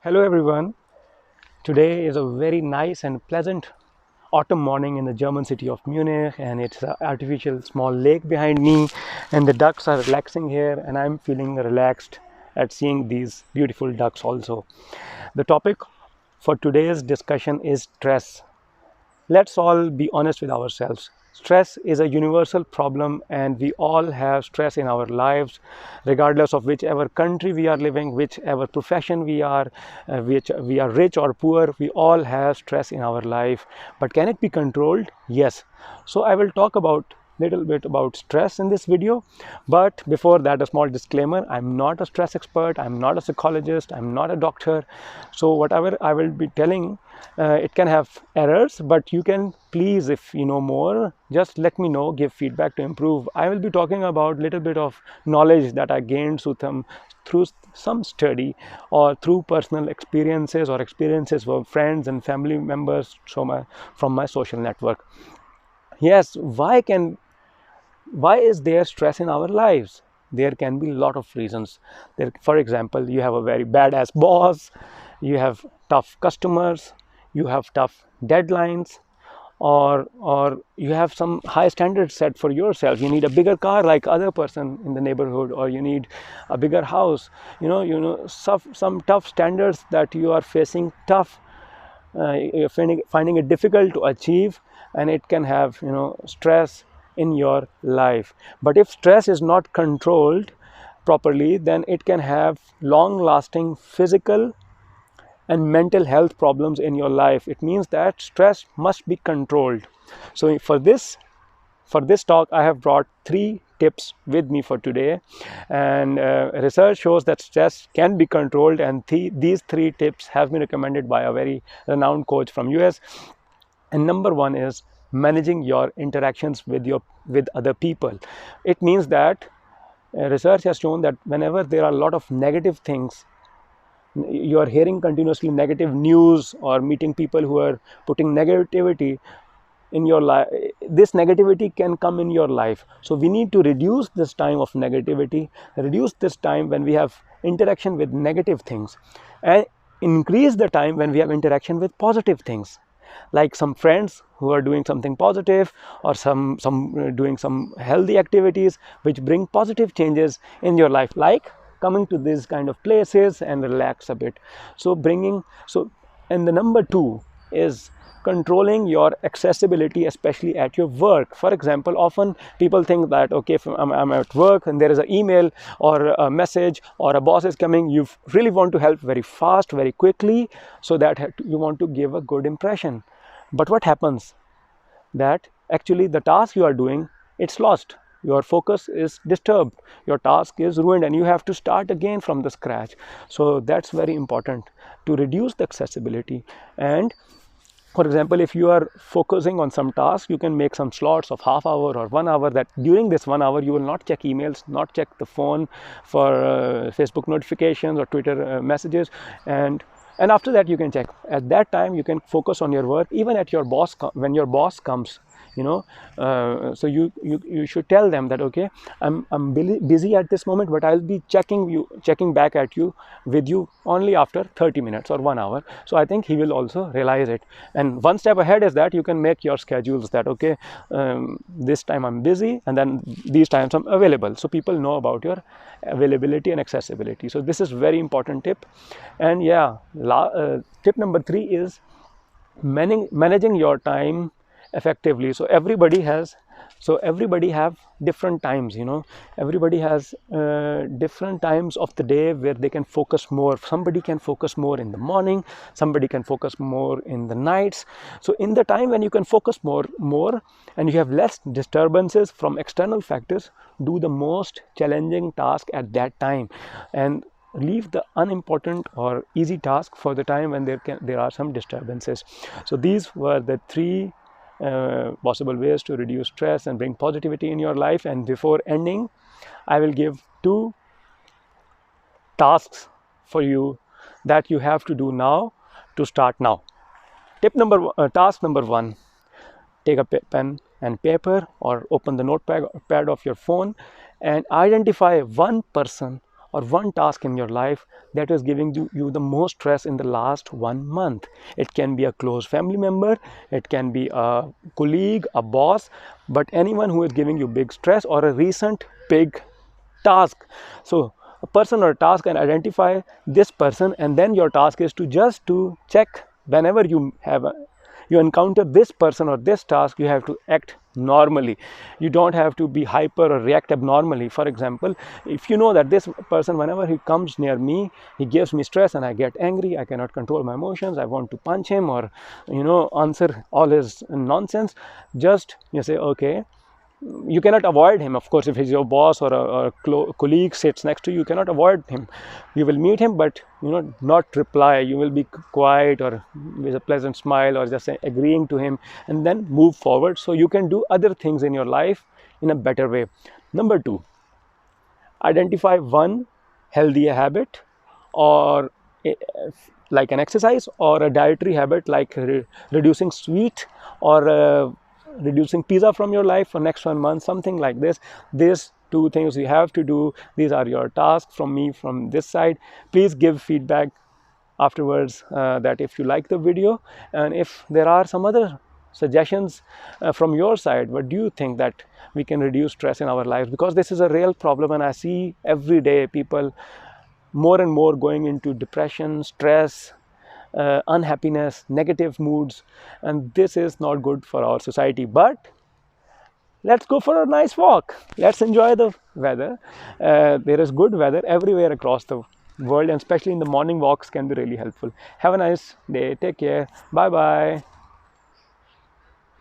Hello everyone. Today is a very nice and pleasant autumn morning in the German city of Munich, and it's an artificial small lake behind me, and the ducks are relaxing here, and I'm feeling relaxed at seeing these beautiful ducks also. The topic for today's discussion is stress. Let's all be honest with ourselves. Stress is a universal problem, and we all have stress in our lives, regardless of whichever country we are living, whichever profession we are, which we are rich or poor. We all have stress in our life. But can it be controlled? Yes. So I will talk about little bit about stress in this video, but before that, a small disclaimer: I'm not a stress expert, I'm not a psychologist, I'm not a doctor. So whatever I will be telling, it can have errors, but you can please, if you know more, just let me know, give feedback to improve. I will be talking about little bit of knowledge that I gained through some study or through personal experiences or experiences of friends and family members from my social network. Yes, why is there stress in our lives? There can be a lot of reasons. For example, you have a very badass boss, you have tough customers, you have tough deadlines, or you have some high standards set for yourself. You need a bigger car like other person in the neighborhood, or you need a bigger house. Some tough standards that you are facing tough. You're finding it difficult to achieve, and it can have stress in your life. But if stress is not controlled properly, then it can have long lasting physical and mental health problems in your life. It means that stress must be controlled. So for this talk, I have brought 3 tips with me for today, and research shows that stress can be controlled, and these 3 tips have been recommended by a very renowned coach from US. And number one is managing your interactions with other people. It means that research has shown that whenever there are a lot of negative things, you are hearing continuously negative news or meeting people who are putting negativity in your life, this negativity can come in your life. So we need to reduce this time of negativity, reduce this time when we have interaction with negative things, and increase the time when we have interaction with positive things, like some friends who are doing something positive, or some doing some healthy activities which bring positive changes in your life, like coming to these kind of places and relax a bit. And the number 2 is controlling your accessibility, especially at your work. For example, often people think that, okay, if I'm at work and there is an email or a message or a boss is coming, you really want to help very fast, very quickly, so that you want to give a good impression. But what happens? That actually the task you are doing, it's lost. Your focus is disturbed, your task is ruined, and you have to start again from the scratch. So that's very important to reduce the accessibility. And for example, if you are focusing on some task, you can make some slots of half hour or 1 hour, that during this 1 hour you will not check emails, not check the phone for Facebook notifications or Twitter messages, and after that you can check. At that time you can focus on your work, even at your boss when your boss comes. So you should tell them that, okay, I'm busy at this moment, but I'll be checking back at you with you only after 30 minutes or 1 hour. So I think he will also realize it. And one step ahead is that you can make your schedules that, okay, this time I'm busy, and then these times I'm available, so people know about your availability and accessibility. So this is very important tip. And tip number 3 is managing your time effectively. So everybody have different times. Everybody has different times of the day where they can focus more. Somebody can focus more in the morning, somebody can focus more in the nights. So in the time when you can focus more and you have less disturbances from external factors, do the most challenging task at that time, and leave the unimportant or easy task for the time when there are some disturbances. So these were the 3 possible ways to reduce stress and bring positivity in your life. And before ending, I will give 2 tasks for you that you have to do now to start now. Task number 1: take a pen and paper, or open the notepad of your phone, and identify one person or one task in your life that is giving you the most stress in the last 1 month. It can be a close family member, it can be a colleague, a boss, but anyone who is giving you big stress or a recent big task. So a person or a task, and identify this person, and then your task is to just to check whenever you encounter this person or this task, you have to act normally. You don't have to be hyper or react abnormally. For example, if you know that this person, whenever he comes near me, he gives me stress and I get angry, I cannot control my emotions, I want to punch him or answer all his nonsense, just you say, okay, you cannot avoid him. Of course, if he's your boss or a colleague sits next to you, you cannot avoid him. You will meet him, but not reply. You will be quiet or with a pleasant smile or just agreeing to him, and then move forward so you can do other things in your life in a better way. Number 2, identify one healthy habit, or like an exercise, or a dietary habit like reducing sweet, or reducing pizza from your life for next 1 month, something like this. These 2 things you have to do. These are your tasks from me from this side. Please give feedback afterwards, that if you like the video, and if there are some other suggestions from your side, what do you think that we can reduce stress in our lives, because this is a real problem, and I see every day people more and more going into depression, stress, unhappiness, negative moods, and this is not good for our society. But let's go for a nice walk. Let's enjoy the weather. There is good weather everywhere across the world, and especially in the morning walks can be really helpful. Have a nice day. Take care. Bye bye.